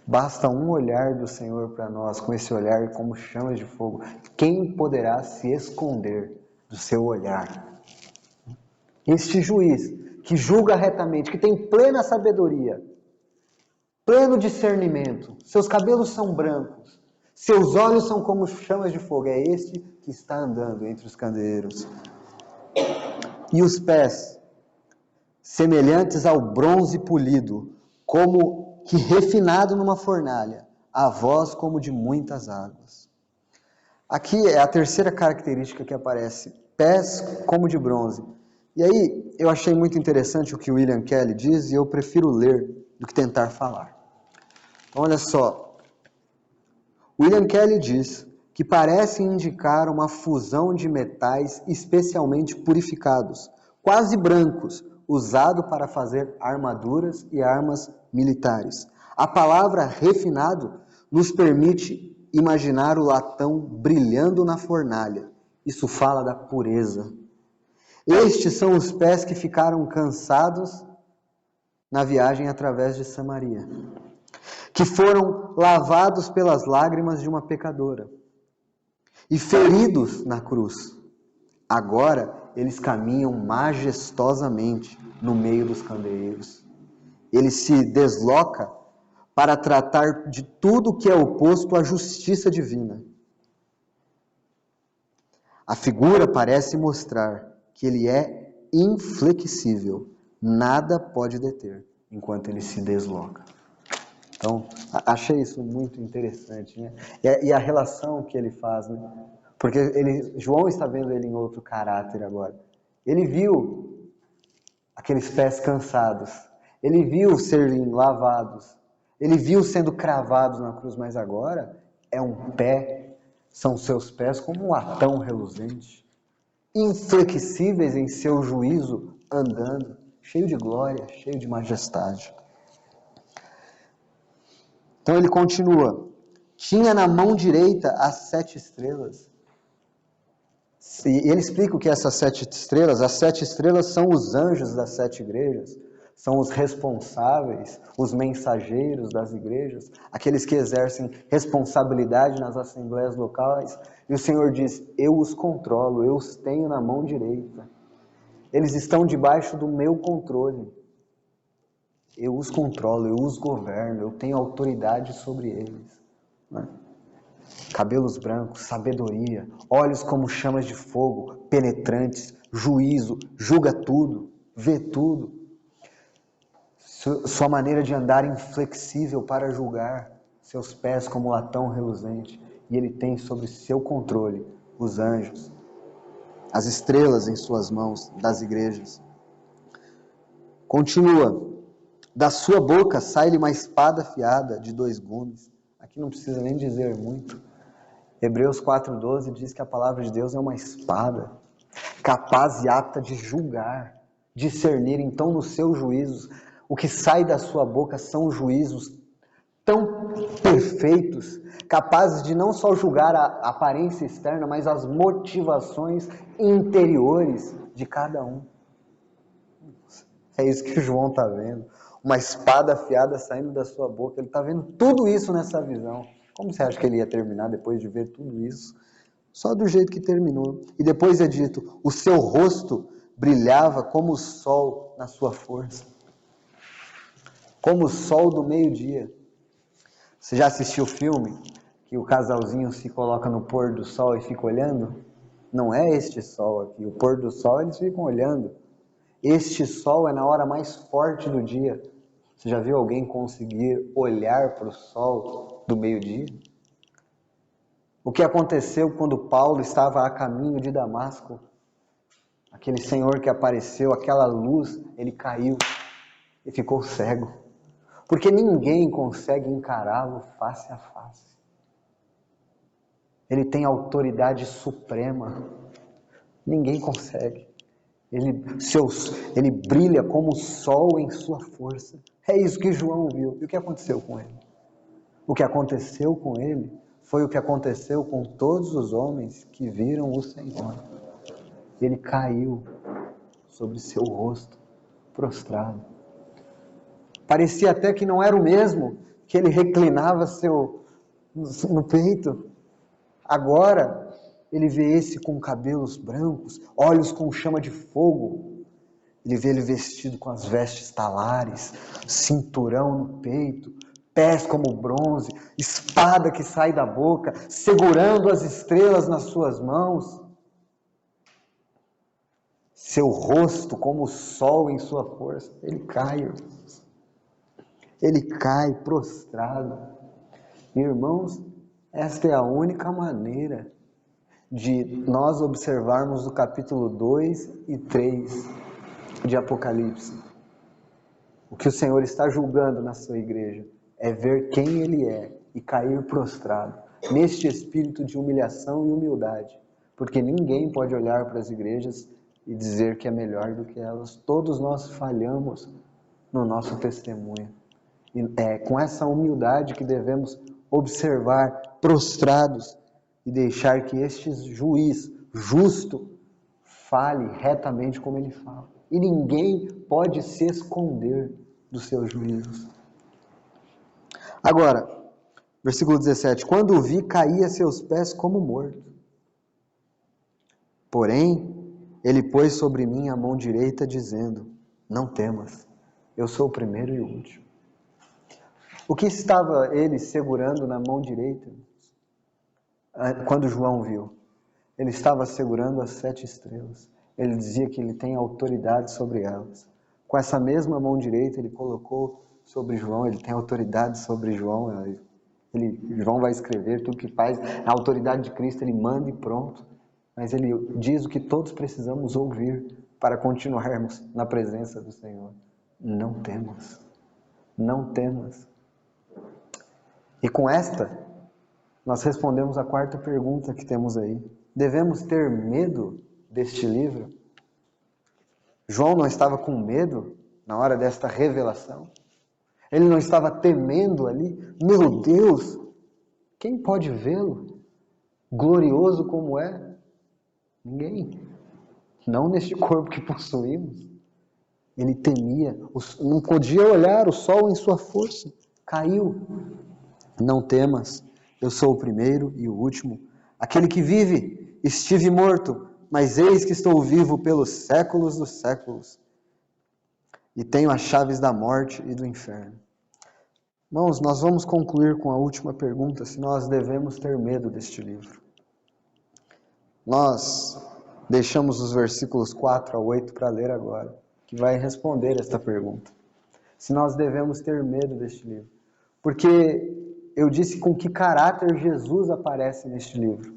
Basta um olhar do Senhor para nós, com esse olhar como chamas de fogo. Quem poderá se esconder do seu olhar? Este juiz que julga retamente, que tem plena sabedoria, pleno discernimento, seus cabelos são brancos, seus olhos são como chamas de fogo, é este que está andando entre os candeeiros. E os pés, semelhantes ao bronze polido, como que refinado numa fornalha, a voz como de muitas águas. Aqui é a terceira característica que aparece, pés como de bronze. E aí eu achei muito interessante o que William Kelly diz, e eu prefiro ler do que tentar falar. Então, olha só, William Kelly diz que parece indicar uma fusão de metais especialmente purificados, quase brancos, usado para fazer armaduras e armas militares. A palavra refinado nos permite imaginar o latão brilhando na fornalha. Isso fala da pureza. Estes são os pés que ficaram cansados na viagem através de Samaria, que foram lavados pelas lágrimas de uma pecadora e feridos na cruz. Agora eles caminham majestosamente no meio dos candeeiros. Ele se desloca para tratar de tudo que é oposto à justiça divina. A figura parece mostrar que ele é inflexível, nada pode deter enquanto ele se desloca. Então, achei isso muito interessante, né? E a relação que ele faz, né? Porque João está vendo ele em outro caráter agora. Ele viu aqueles pés cansados, ele viu serem lavados, ele viu sendo cravados na cruz, mas agora é um pé, são seus pés como um latão reluzente, inflexíveis em seu juízo, andando, cheio de glória, cheio de majestade. Então ele continua, tinha na mão direita as 7 estrelas. E ele explica o que é essas 7 estrelas. As 7 estrelas são os anjos das 7 igrejas, são os responsáveis, os mensageiros das igrejas, aqueles que exercem responsabilidade nas assembleias locais. E o Senhor diz, eu os controlo, eu os tenho na mão direita. Eles estão debaixo do meu controle. Eu os controlo, eu os governo, eu tenho autoridade sobre eles. Né? Cabelos brancos, sabedoria, olhos como chamas de fogo, penetrantes, juízo, julga tudo, vê tudo. Sua maneira de andar inflexível para julgar, seus pés como latão reluzente, e ele tem sob seu controle os anjos, as estrelas em suas mãos das igrejas. Continua. Da sua boca sai-lhe uma espada afiada de 2 gumes. Aqui não precisa nem dizer muito. Hebreus 4,12 diz que a palavra de Deus é uma espada, capaz e apta de julgar, discernir. Então, nos seus juízos, o que sai da sua boca são juízos tão perfeitos, capazes de não só julgar a aparência externa, mas as motivações interiores de cada um. É isso que João está vendo. Uma espada afiada saindo da sua boca. Ele está vendo tudo isso nessa visão. Como você acha que ele ia terminar depois de ver tudo isso? Só do jeito que terminou. E depois é dito, o seu rosto brilhava como o sol na sua força. Como o sol do meio-dia. Você já assistiu o filme que o casalzinho se coloca no pôr do sol e fica olhando? Não é este sol aqui. O pôr do sol eles ficam olhando. Este sol é na hora mais forte do dia. Você já viu alguém conseguir olhar para o sol do meio-dia? O que aconteceu quando Paulo estava a caminho de Damasco? Aquele Senhor que apareceu, aquela luz, ele caiu e ficou cego. Porque ninguém consegue encará-lo face a face. Ele tem autoridade suprema. Ninguém consegue. Ele brilha como o sol em sua força. É isso que João viu. E o que aconteceu com ele? O que aconteceu com ele foi o que aconteceu com todos os homens que viram o Senhor. Ele caiu sobre seu rosto, prostrado. Parecia até que não era o mesmo que ele reclinava no peito. Agora, ele vê esse com cabelos brancos, olhos com chama de fogo. Ele vê ele vestido com as vestes talares, cinturão no peito, pés como bronze, espada que sai da boca, segurando as estrelas nas suas mãos. Seu rosto como o sol em sua força. Ele cai, irmãos. Ele cai prostrado. Irmãos, esta é a única maneira de nós observarmos o capítulo 2 e 3 de Apocalipse. O que o Senhor está julgando na sua igreja é ver quem Ele é e cair prostrado, neste espírito de humilhação e humildade, porque ninguém pode olhar para as igrejas e dizer que é melhor do que elas. Todos nós falhamos no nosso testemunho. E é com essa humildade que devemos observar prostrados e deixar que este juiz justo fale retamente como ele fala. E ninguém pode se esconder dos seus juízos. Agora, versículo 17. Quando o vi, caí a seus pés como morto. Porém, ele pôs sobre mim a mão direita, dizendo: não temas, eu sou o primeiro e o último. O que estava ele segurando na mão direita? Quando João viu, ele estava segurando as 7 estrelas. Ele dizia que ele tem autoridade sobre elas. Com essa mesma mão direita, ele colocou sobre João, ele tem autoridade sobre João. João vai escrever tudo que faz, a autoridade de Cristo ele manda e pronto. Mas ele diz o que todos precisamos ouvir para continuarmos na presença do Senhor. Não temas, não temas. E com esta, nós respondemos a 4ª pergunta que temos aí. Devemos ter medo deste livro? João não estava com medo na hora desta revelação? Ele não estava temendo ali? Meu Deus, quem pode vê-lo? Glorioso como é? Ninguém. Não neste corpo que possuímos. Ele temia, não podia olhar o sol em sua força. Caiu. Não temas, eu sou o primeiro e o último. Aquele que vive, estive morto, mas eis que estou vivo pelos séculos dos séculos. E tenho as chaves da morte e do inferno. Irmãos, nós vamos concluir com a última pergunta, se nós devemos ter medo deste livro. Nós deixamos os versículos 4 a 8 para ler agora, que vai responder esta pergunta. Se nós devemos ter medo deste livro. Porque eu disse com que caráter Jesus aparece neste livro.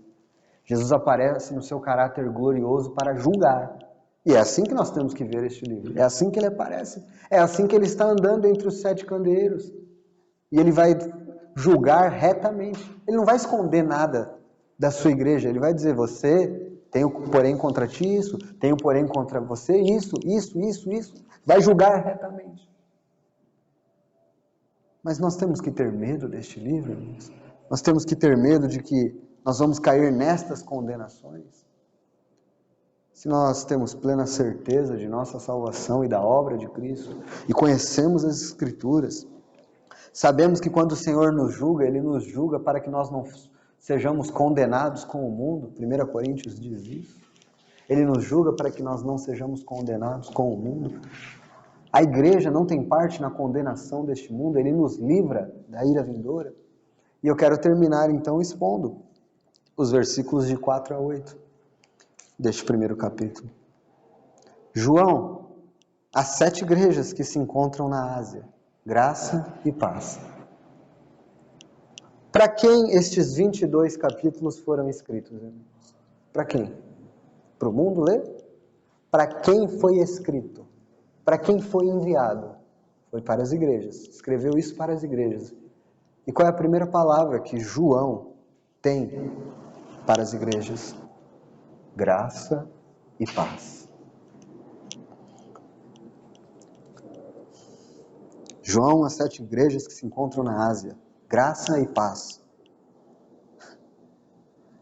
Jesus aparece no seu caráter glorioso para julgar. E é assim que nós temos que ver este livro. É assim que ele aparece. É assim que ele está andando entre os 7 candeeiros. E ele vai julgar retamente. Ele não vai esconder nada da sua igreja. Ele vai dizer, você, tenho porém contra ti isso, tenho porém contra você isso. Vai julgar retamente. Mas nós temos que ter medo deste livro, irmãos. Nós temos que ter medo de que nós vamos cair nestas condenações. Se nós temos plena certeza de nossa salvação e da obra de Cristo, e conhecemos as Escrituras, sabemos que quando o Senhor nos julga, Ele nos julga para que nós não sejamos condenados com o mundo. 1 Coríntios diz isso. Ele nos julga para que nós não sejamos condenados com o mundo. A igreja não tem parte na condenação deste mundo, Ele nos livra da ira vindoura. E eu quero terminar então expondo os versículos de 4 a 8 deste primeiro capítulo. João, as 7 igrejas que se encontram na Ásia, graça e paz. Para quem estes 22 capítulos foram escritos, irmãos? Para quem? Para o mundo ler? Para quem foi escrito? Para quem foi enviado? Foi para as igrejas. Escreveu isso para as igrejas. E qual é a primeira palavra que João tem para as igrejas? Graça e paz. João, às 7 igrejas que se encontram na Ásia, graça e paz.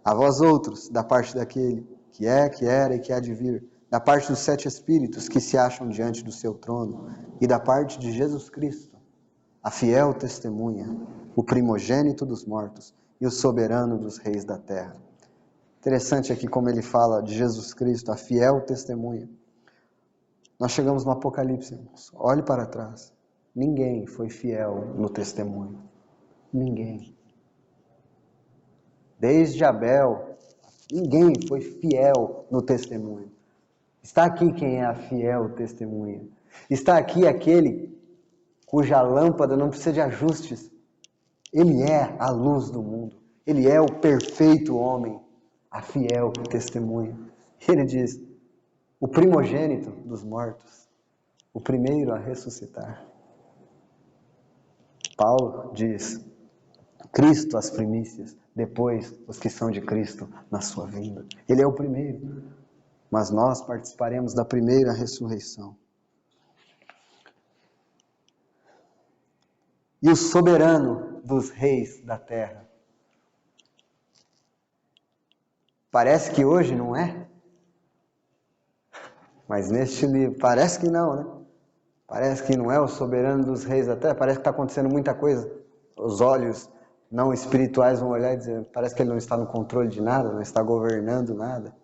A vós outros, da parte daquele que é, que era e que há de vir, da parte dos 7 Espíritos que se acham diante do seu trono, e da parte de Jesus Cristo, a fiel testemunha, o primogênito dos mortos e o soberano dos reis da terra. Interessante aqui como ele fala de Jesus Cristo, a fiel testemunha. Nós chegamos no Apocalipse, irmãos. Olhe para trás. Ninguém foi fiel no testemunho. Ninguém. Desde Abel, ninguém foi fiel no testemunho. Está aqui quem é a fiel testemunha. Está aqui aquele cuja lâmpada não precisa de ajustes. Ele é a luz do mundo. Ele é o perfeito homem, a fiel testemunha. Ele diz, o primogênito dos mortos, o primeiro a ressuscitar. Paulo diz, Cristo as primícias, depois os que são de Cristo na sua vinda. Ele é o primeiro, mas nós participaremos da primeira ressurreição. E o soberano dos reis da terra. Parece que hoje não é? Mas neste livro, parece que não, né? Parece que não é o soberano dos reis da terra, parece que está acontecendo muita coisa. Os olhos não espirituais vão olhar e dizer, parece que ele não está no controle de nada, não está governando nada.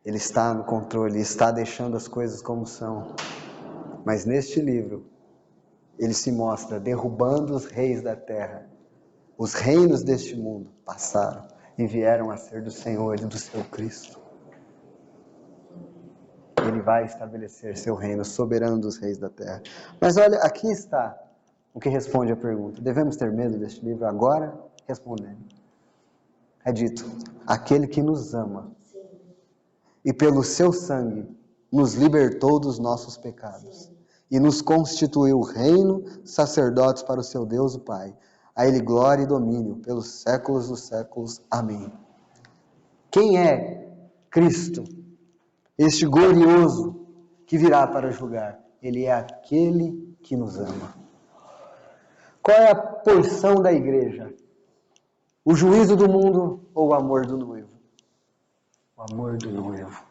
Ele está no controle, está deixando as coisas como são. Mas neste livro, ele se mostra derrubando os reis da terra. Os reinos deste mundo passaram e vieram a ser do Senhor e do seu Cristo. Ele vai estabelecer seu reino, soberano dos reis da terra. Mas olha, aqui está o que responde a pergunta. Devemos ter medo deste livro? Agora, respondendo. É dito, aquele que nos ama e pelo seu sangue nos libertou dos nossos pecados e nos constituiu reino, sacerdotes para o seu Deus o Pai. A ele glória e domínio pelos séculos dos séculos. Amém. Quem é Cristo? Este glorioso que virá para julgar. Ele é aquele que nos ama. Qual é a porção da igreja? O juízo do mundo ou o amor do noivo? O amor do noivo.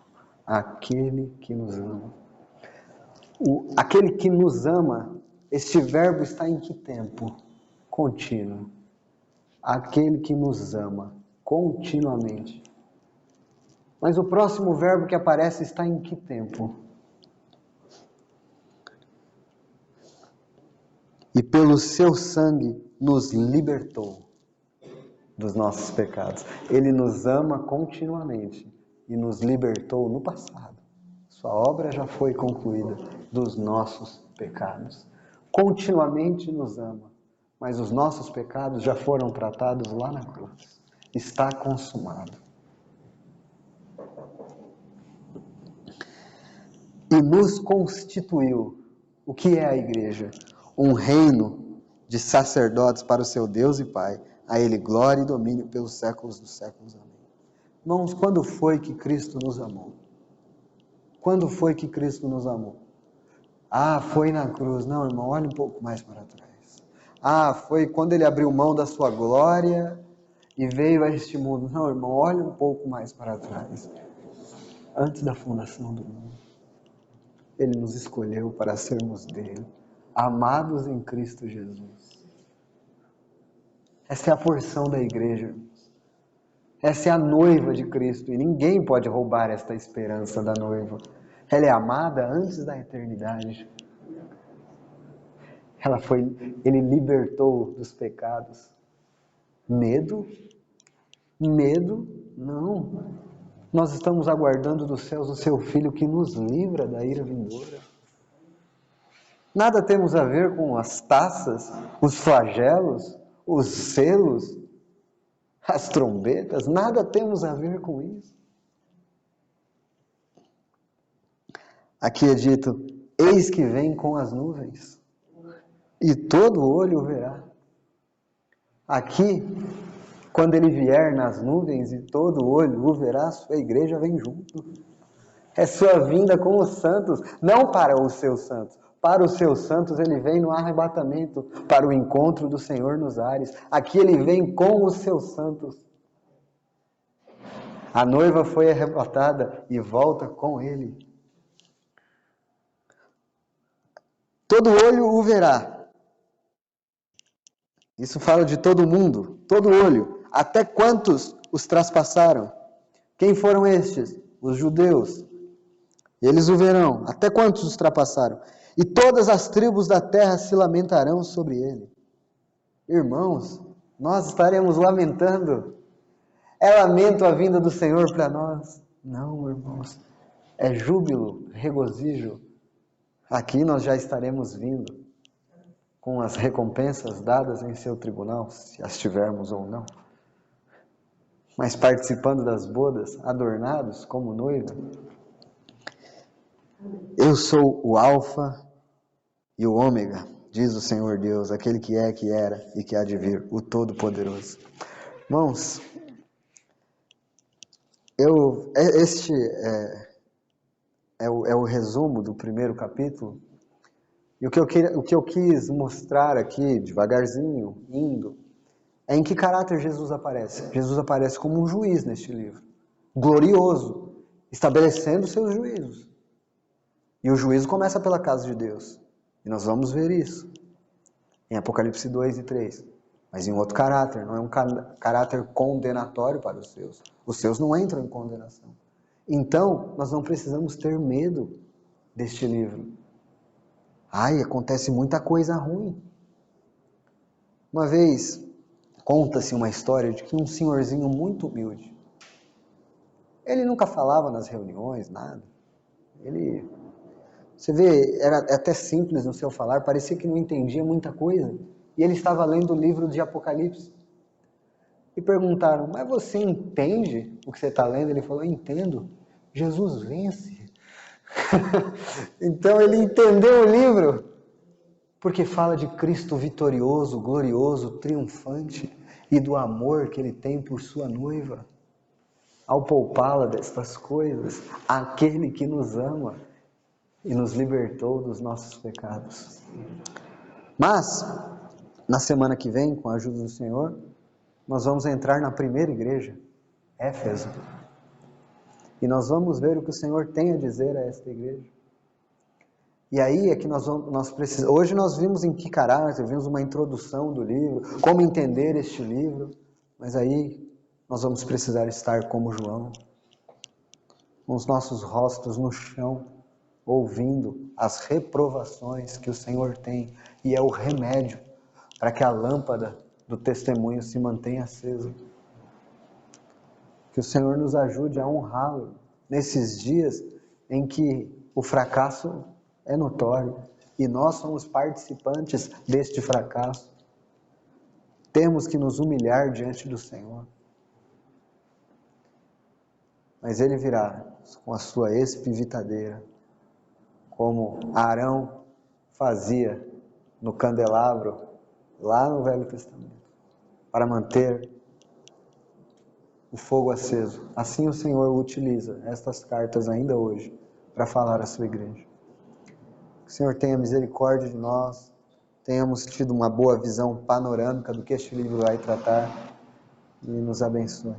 Aquele que nos ama. Aquele que nos ama, este verbo está em que tempo? Contínuo. Aquele que nos ama continuamente. Mas o próximo verbo que aparece está em que tempo? E pelo seu sangue nos libertou dos nossos pecados. Ele nos ama continuamente e nos libertou no passado. Sua obra já foi concluída dos nossos pecados. Continuamente nos ama, mas os nossos pecados já foram tratados lá na cruz. Está consumado. E nos constituiu. O que é a igreja? Um reino de sacerdotes para o seu Deus e Pai. A ele glória e domínio pelos séculos dos séculos. Amém. Irmãos, quando foi que Cristo nos amou? Quando foi que Cristo nos amou? Ah, foi na cruz. Não, irmão, olha um pouco mais para trás. Ah, foi quando ele abriu mão da sua glória e veio a este mundo. Não, irmão, olha um pouco mais para trás. Antes da fundação do mundo. Ele nos escolheu para sermos dele, amados em Cristo Jesus. Essa é a porção da igreja. Essa é a noiva de Cristo e ninguém pode roubar esta esperança da noiva. Ela é amada antes da eternidade. Ele libertou dos pecados. Medo? Medo? Não. Nós estamos aguardando dos céus o seu Filho que nos livra da ira vindoura. Nada temos a ver com as taças, os flagelos, os selos, as trombetas, nada temos a ver com isso. Aqui é dito, eis que vem com as nuvens, e todo olho o verá. Aqui, quando ele vier nas nuvens e todo olho o verá, sua igreja vem junto. É sua vinda com os santos, não para os seus santos, Para os seus santos, ele vem no arrebatamento, para o encontro do Senhor nos ares. Aqui ele vem com os seus santos. A noiva foi arrebatada e volta com ele. Todo olho o verá. Isso fala de todo mundo, todo olho. Até quantos os traspassaram? Quem foram estes? Os judeus. Eles o verão. Até quantos os trapassaram? E todas as tribos da terra se lamentarão sobre ele. Irmãos, nós estaremos lamentando. É lamento a vinda do Senhor para nós? Não, irmãos. É júbilo, regozijo. Aqui nós já estaremos vindo com as recompensas dadas em seu tribunal, se as tivermos ou não. Mas participando das bodas, adornados como noiva. Eu sou o Alfa e o Ômega, diz o Senhor Deus, aquele que é, que era e que há de vir, o Todo-Poderoso. Irmãos, este é o resumo do primeiro capítulo. E o que eu quis mostrar aqui, devagarzinho, indo, é em que caráter Jesus aparece. Jesus aparece como um juiz neste livro, glorioso, estabelecendo seus juízos. E o juízo começa pela casa de Deus. E nós vamos ver isso em Apocalipse 2 e 3. Mas em outro caráter, não é um caráter condenatório para os seus. Os seus não entram em condenação. Então, nós não precisamos ter medo deste livro. Ai, acontece muita coisa ruim. Uma vez, conta-se uma história de que um senhorzinho muito humilde, ele nunca falava nas reuniões, nada. Você vê, era até simples no seu falar, parecia que não entendia muita coisa. E ele estava lendo o livro de Apocalipse. E perguntaram, mas você entende o que você está lendo? Ele falou, entendo. Jesus vence. Então ele entendeu o livro, porque fala de Cristo vitorioso, glorioso, triunfante e do amor que ele tem por sua noiva. Ao poupá-la destas coisas, aquele que nos ama e nos libertou dos nossos pecados. Mas, na semana que vem, com a ajuda do Senhor, nós vamos entrar na primeira igreja, Éfeso. E nós vamos ver o que o Senhor tem a dizer a esta igreja. E aí é que nós precisamos... Hoje nós vimos em que caráter, vimos uma introdução do livro, como entender este livro, mas aí nós vamos precisar estar como João, com os nossos rostos no chão, ouvindo as reprovações que o Senhor tem, e é o remédio para que a lâmpada do testemunho se mantenha acesa. Que o Senhor nos ajude a honrá-lo nesses dias em que o fracasso é notório e nós somos participantes deste fracasso. Temos que nos humilhar diante do Senhor. Mas Ele virá com a sua espivitadeira, como Arão fazia no candelabro lá no Velho Testamento, para manter o fogo aceso. Assim o Senhor utiliza estas cartas ainda hoje para falar à sua igreja. Que o Senhor tenha misericórdia de nós, tenhamos tido uma boa visão panorâmica do que este livro vai tratar e nos abençoe.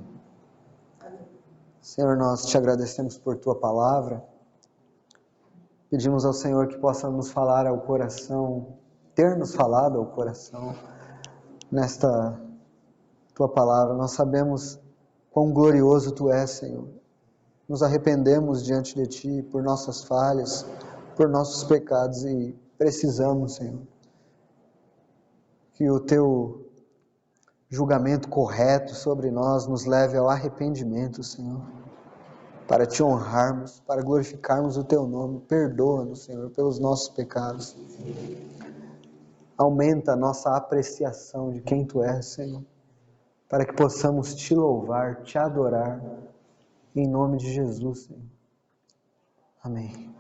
Senhor, nós te agradecemos por tua palavra. Pedimos ao Senhor que possa nos falar ao coração, ter nos falado ao coração nesta tua palavra. Nós sabemos quão glorioso tu és, Senhor. Nos arrependemos diante de ti por nossas falhas, por nossos pecados e precisamos, Senhor, que o teu julgamento correto sobre nós nos leve ao arrependimento, Senhor, para te honrarmos, para glorificarmos o teu nome. Perdoa-nos, Senhor, pelos nossos pecados. Aumenta a nossa apreciação de quem tu és, Senhor, para que possamos te louvar, te adorar, em nome de Jesus, Senhor. Amém.